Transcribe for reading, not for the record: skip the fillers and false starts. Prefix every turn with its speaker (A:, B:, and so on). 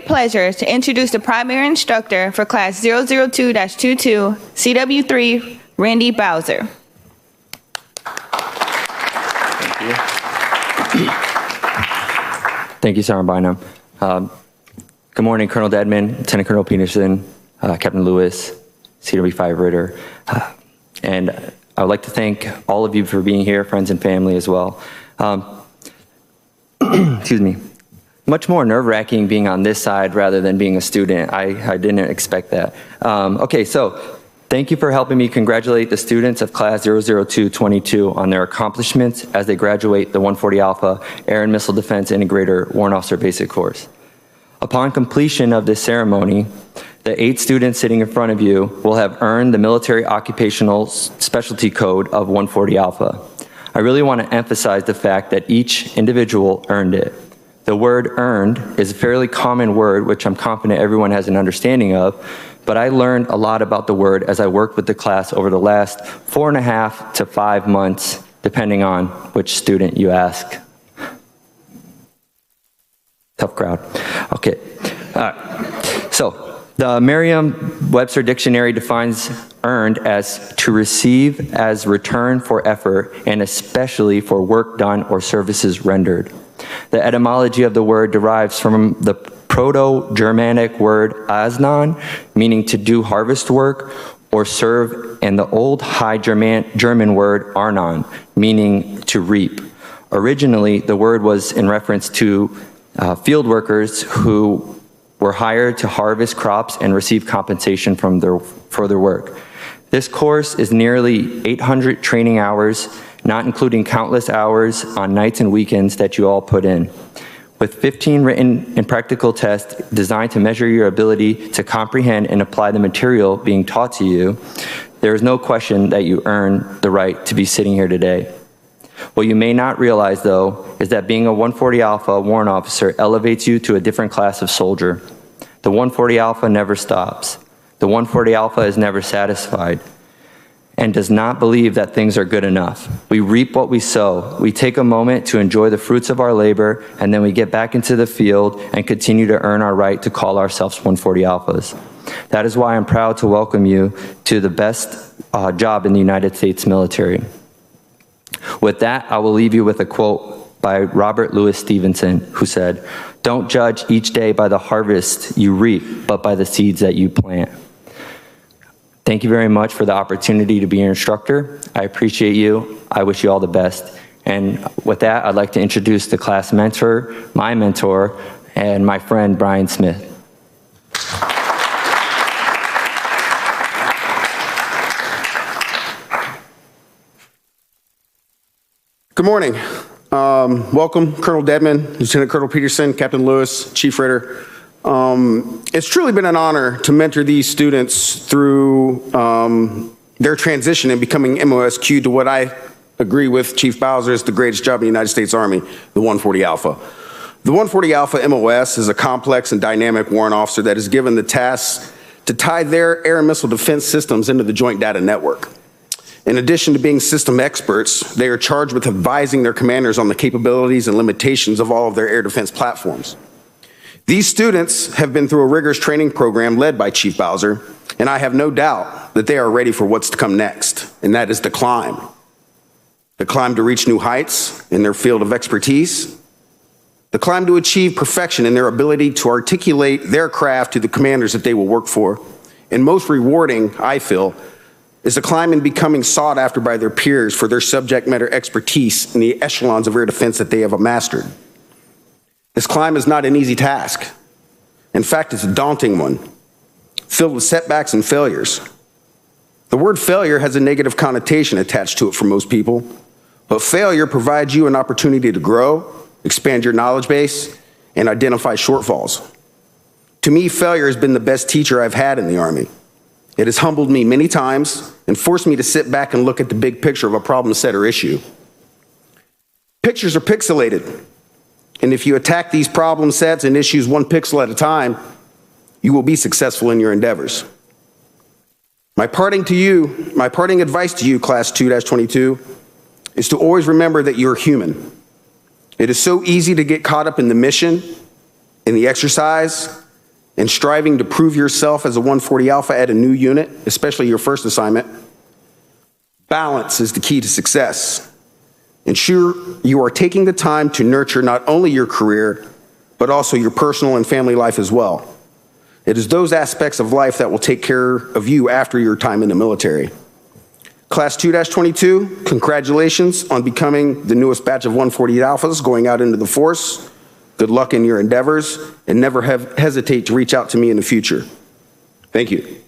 A: pleasure to introduce the primary instructor for class 002-22, CW3, Randy Bowser.
B: Thank you, Sergeant Bynum. Good morning, Colonel Dedman, Lieutenant Colonel Peterson, Captain Lewis, CW5 Ritter. And I would like to thank all of you for being here, friends and family as well. Excuse me. Much more nerve-wracking being on this side rather than being a student. I didn't expect that. Okay, so thank you for helping me congratulate the students of class 00222 on their accomplishments as they graduate the 140 Alpha Air and Missile Defense Integrator Warrant Officer Basic Course. Upon completion of this ceremony, the 8 students sitting in front of you will have earned the Military Occupational Specialty Code of 140 Alpha. I really want to emphasize the fact that each individual earned it. The word earned is a fairly common word, which I'm confident everyone has an understanding of, but I learned a lot about the word as I worked with the class over the last 4.5 to 5 months, depending on which student you ask. Tough crowd. Okay. So the Merriam-Webster Dictionary defines earned as to receive as return for effort and especially for work done or services rendered. The etymology of the word derives from the Proto-Germanic word asnan, meaning to do harvest work or serve, and the old High German word arnon, meaning to reap. Originally, the word was in reference to field workers who were hired to harvest crops and receive compensation for their work. This course is nearly 800 training hours, not including countless hours on nights and weekends that you all put in. With 15 written and practical tests designed to measure your ability to comprehend and apply the material being taught to you, there is no question that you earn the right to be sitting here today. What you may not realize, though, is that being a 140 Alpha warrant officer elevates you to a different class of soldier. The 140 Alpha never stops. The 140 Alpha is never satisfied and does not believe that things are good enough. We reap what we sow. We take a moment to enjoy the fruits of our labor, and then we get back into the field and continue to earn our right to call ourselves 140 Alphas. That is why I'm proud to welcome you to the best job in the United States military. With that, I will leave you with a quote by Robert Louis Stevenson, who said, "Don't judge each day by the harvest you reap, but by the seeds that you plant." Thank you very much for the opportunity to be your instructor. I appreciate you. I wish you all the best. And with that, I'd like to introduce the class mentor, my mentor, and my friend, Brian Smith.
C: Good morning. Welcome, Colonel Dedman, Lieutenant Colonel Peterson, Captain Lewis, Chief Ritter. It's truly been an honor to mentor these students through their transition in becoming MOSQ to what I agree with Chief Bowser is the greatest job in the United States Army, the 140 Alpha. The 140 Alpha MOS is a complex and dynamic warrant officer that is given the task to tie their air and missile defense systems into the Joint Data Network. In addition to being system experts, they are charged with advising their commanders on the capabilities and limitations of all of their air defense platforms. These students have been through a rigorous training program led by Chief Bowser, and I have no doubt that they are ready for what's to come next, and that is the climb. The climb to reach new heights in their field of expertise, the climb to achieve perfection in their ability to articulate their craft to the commanders that they will work for, and most rewarding, I feel, is a climb in becoming sought after by their peers for their subject matter expertise in the echelons of air defense that they have mastered. This climb is not an easy task. In fact, it's a daunting one, filled with setbacks and failures. The word failure has a negative connotation attached to it for most people, but failure provides you an opportunity to grow, expand your knowledge base, and identify shortfalls. To me, failure has been the best teacher I've had in the Army. It has humbled me many times and forced me to sit back and look at the big picture of a problem set or issue. Pictures are pixelated, and if you attack these problem sets and issues one pixel at a time, you will be successful in your endeavors. My parting advice to you, Class 2-22, is to always remember that you're human. It is so easy to get caught up in the mission, in the exercise, and striving to prove yourself as a 140 Alpha at a new unit, especially your first assignment. Balance is the key to success. Ensure you are taking the time to nurture not only your career, but also your personal and family life as well. It is those aspects of life that will take care of you after your time in the military. Class 2-22, congratulations on becoming the newest batch of 140 Alphas going out into the force. Good luck in your endeavors, and never hesitate to reach out to me in the future. Thank you.